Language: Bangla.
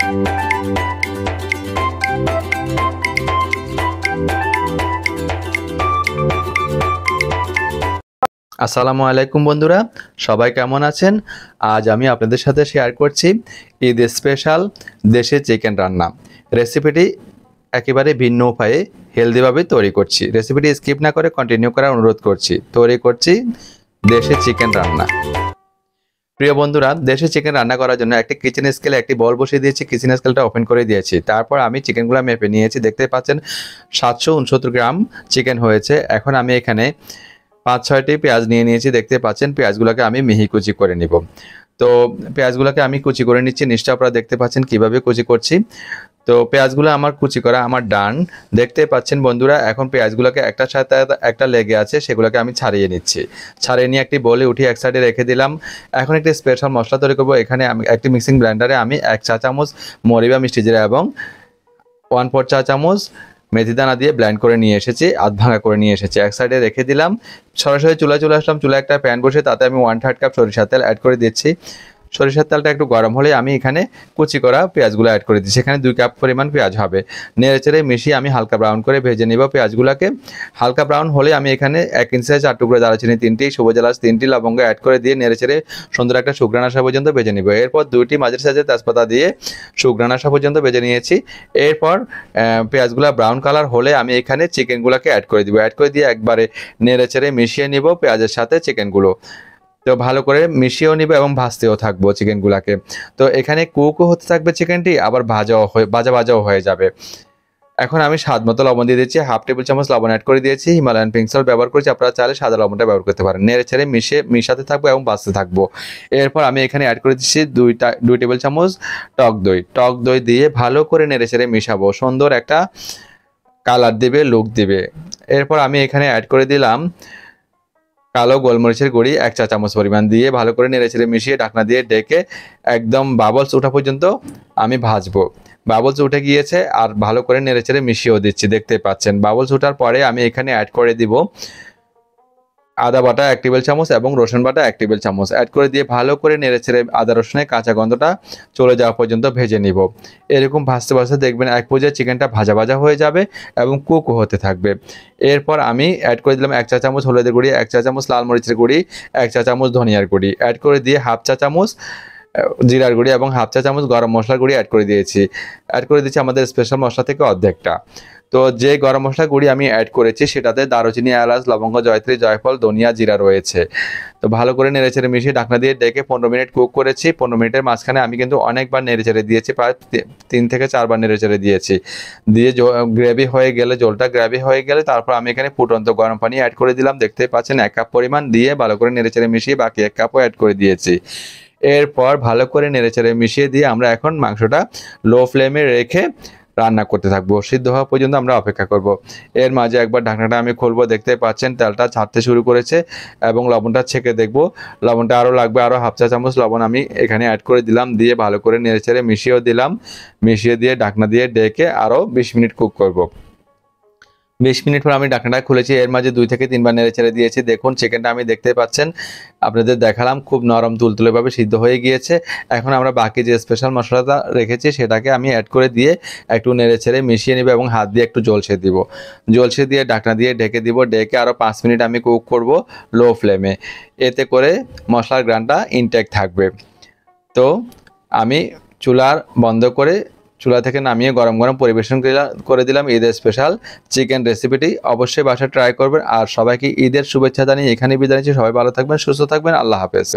আসসালামু আলাইকুম বন্ধুরা, সবাই কেমন আছেন? আজ আমি আপনাদের সাথে শেয়ার করছি ঈদ স্পেশাল দেশি চিকেন রান্না। রেসিপিটি একেবারে ভিন্ন উপায়ে হেলদিভাবে তৈরি করছি। রেসিপিটি স্কিপ না করে কন্টিনিউ করার অনুরোধ করছি। তৈরি করছি দেশি চিকেন রান্না। প্রিয় বন্ধুরা, দেশি চিকেন রান্না করার জন্য একটি কিচেন স্কেলে একটি বল বসিয়ে দিয়েছি। কিচেন স্কেলটা ওপেন করে দিয়েছি। তারপর আমি চিকেনগুলো মেপে নিয়েছি। দেখতে পাচ্ছেন 769 গ্রাম চিকেন হয়েছে। এখন আমি এখানে 5-6টি পেঁয়াজ নিয়ে নিয়েছি। দেখতে পাচ্ছেন পেঁয়াজগুলোকে আমি মিহি কুচি করে নিব। তো পেঁয়াজগুলোকে আমি কুচি করে নিচ্ছি। নিশ্চয়ই আপনারা দেখতে পাচ্ছেন কিভাবে কুচি করছি। তো পেঁয়াজগুলো আমার কুচি করা আমার ডান। দেখতে পাচ্ছেন বন্ধুরা, এখন পেঁয়াজগুলোকে একটার সাথে একটা লেগে আছে, সেগুলোকে আমি ছাড়িয়ে নিচ্ছি। ছাড়িয়ে নিয়ে একটি বলে উঠিয়ে এক সাইডে রেখে দিলাম। এখন একটি স্পেশাল মশলা তৈরি করবো। এখানে আমি একটি মিক্সিং ব্লেন্ডারে আমি 1 চা চামচ মরি বা মিষ্টি জিরা এবং 1/4 চা চামচ মেথি দানা দিয়ে ব্লেন্ড করে নিয়ে এসেছি, আধ ভাঙা করে নিয়ে এসেছি। এক সাইডে রেখে দিলাম। সরাসরি চুলায় চলে আসলাম। চুলায় একটা প্যান বসে তাতে আমি 1/3 কাপ সরিষার তেল অ্যাড করে দিচ্ছি। সরিষার তেলটা একটু গরম হলে আমি এখানে কুচি করা পেঁয়াজগুলো অ্যাড করে দিচ্ছি। এখানে 2 কাপ পরিমাণ পেঁয়াজ হবে। নেড়েচেড়ে মিশিয়ে আমি হালকা ব্রাউন করে ভেজে নিব পেঁয়াজগুলোকে। হালকা ব্রাউন হলে আমি এখানে 1 ইঞ্চি সাইজ 4 টুকরো দারুচিনি 3টি, সবুজ এলাচ 3টি, লবঙ্গ অ্যাড করে দিয়ে নেড়েচেড়ে সুন্দর একটা সুঘ্রাণ আসা পর্যন্ত ভেজে নিব। এরপর 2টি মাঝারি সাইজের তেজপাতা দিয়ে সুঘ্রাণ আসা পর্যন্ত ভেজে নিয়েছি। এরপর পেঁয়াজগুলো ব্রাউন কালার হলে আমি এখানে চিকেনগুলোকে অ্যাড করে দিব। অ্যাড করে দিয়ে একবারে নেড়েচেড়ে মিশিয়ে নিব পেঁয়াজের সাথে চিকেনগুলো। তো ভালো করে মিশিয়েও নিব এবং ভাজতেও থাকবো চিকেনগুলোকে। তো এখানে কুকও হতে থাকবে চিকেনটি, আবার ভাজাও হয়ে যাবে। এখন আমি স্বাদ মতো লবণ দিয়ে দিচ্ছি। 1/2 টেবিল চামচ লবণ অ্যাড করে দিয়েছি। হিমালয়ান পিঙ্ক সল্ট ব্যবহার করেছি, আপনারা চাইলে সাদা লবণটা ব্যবহার করতে পারেন। নেড়ে ছেড়ে মিশাতে থাকবো এবং ভাজতে থাকবো। এরপর আমি এখানে অ্যাড করে দিচ্ছি 2 টেবিল চামচ টক দই দিয়ে ভালো করে নেড়ে ছেড়ে মিশাবো। সুন্দর একটা কালার দিবে, লুক দিবে। এরপর আমি এখানে অ্যাড করে দিলাম কালো গোলমরিচের গুঁড়ি 1 চা চামচ পরিমাণ দিয়ে ভালো করে নেড়েচেড়ে মিশিয়ে ঢাকনা দিয়ে ডেকে একদম বাবলস ওঠা পর্যন্ত আমি ভাজবো। বাবলস উঠে গিয়েছে আর ভালো করে নেড়েচেড়ে মিশিয়েও দিচ্ছি। দেখতে পাচ্ছেন বাবলস ওঠার পরে আমি এখানে অ্যাড করে দিব আদা বাটা 1 টেবিল চামচ এবং রসুন বাটা 1 টেবিল চামচ অ্যাড করে দিয়ে ভালো করে নেড়েচেড়ে আদা রসুনের কাঁচা গন্ধটা চলে যাওয়া পর্যন্ত ভেজে নিব। এরকম ভাজতে ভাজতে দেখবেন এক পর্যায়ে চিকেনটা ভাজা হয়ে যাবে এবং কুকও হতে থাকবে। এরপর আমি অ্যাড করে দিলাম 1 চা চামচ হলুদের গুঁড়ি, 1 চা চামচ লাল মরিচের গুঁড়ি, 1 চা চামচ ধনিয়ার গুঁড়ি অ্যাড করে দিয়ে 1/2 চা চামচ জিরার গুঁড়ি এবং 1/2 চা চামচ গরম মশলার গুঁড়ি অ্যাড করে দিয়েছি। অ্যাড করে দিচ্ছি আমাদের স্পেশাল মশলা থেকে অর্ধেকটা। তো যে গরম মশলা গুঁড়ি আমি অ্যাড করেছি সেটাতে দারুচিনি, এলাচ, লবঙ্গ, জয়ত্রী, জয়ফল, ধনিয়া, জিরা রয়েছে। তো ভালো করে নেড়েচেড়ে মিশিয়ে ঢাকনা দিয়ে ডেকে 15 মিনিট কুক করেছি। 15 মিনিটের মাঝখানে আমি কিন্তু অনেকবার নেড়েচেড়ে দিয়েছি, প্রায় 3 থেকে 4 বার নেড়েচেড়ে দিয়েছি। দিয়ে গ্রেভি হয়ে গেলে, জলটা গ্রেভি হয়ে গেলে তারপর আমি এখানে ফুটন্ত গরম পানি অ্যাড করে দিলাম। দেখতে পাচ্ছেন 1 কাপ পরিমাণ দিয়ে ভালো করে নেড়েচেড়ে মিশিয়ে বাকি 1 কাপও অ্যাড করে দিয়েছি। এরপর ভালো করে নেড়েচেড়ে মিশিয়ে দিয়ে আমরা এখন মাংসটা লো ফ্লেমে রেখে রান্না করতে থাকবো। সিদ্ধ হওয়া পর্যন্ত আমরা অপেক্ষা করব। এর মাঝে একবার ঢাকনাটা আমি খুলবো। দেখতে পাচ্ছেন তেলটা ছাড়তে শুরু করেছে এবং লবণটা ছেঁকে দেখবো। লবণটা আরও লাগবে, আরও 1/2 চা চামচ লবণ আমি এখানে অ্যাড করে দিলাম। দিয়ে ভালো করে নেড়েচেড়ে মিশিয়েও দিলাম। মিশিয়ে দিয়ে ঢাকনা দিয়ে ডেকে আরও 20 মিনিট কুক করব। 20 মিনিট পর আমি ঢাকনাটা খুলেছি। এর মাঝে 2 থেকে 3 বার নেড়েচেড়ে দিয়েছি। দেখুন চিকেনটা আমি দেখতে পাচ্ছেন, আপনাদের দেখালাম খুব নরম তুলতুলেভাবে সিদ্ধ হয়ে গিয়েছে। এখন আমরা বাকি যে স্পেশাল মশলাটা রেখেছি সেটাকে আমি অ্যাড করে দিয়ে একটু নেড়েচেড়ে মিশিয়ে নিব এবং হাত দিয়ে একটু জলসে দিব। জলসে দিয়ে ঢাকনা দিয়ে ঢেকে দিব। ডেকে আরও 5 মিনিট আমি কুক করব লো ফ্লেমে। এতে করে মশলার গ্রানটা ইনটেক থাকবে। তো আমি চুলার বন্ধ করে চুলা থেকে নামিয়ে গরম গরম পরিবেশন করে দিলাম ঈদের স্পেশাল চিকেন রেসিপিটি। অবশ্যই বাসায় ট্রাই করবেন। আর সবাইকে ঈদের শুভেচ্ছা জানিয়ে এখানে বিদায় নিচ্ছি। সবাই ভালো থাকবেন, সুস্থ থাকবেন। আল্লাহ হাফেজ।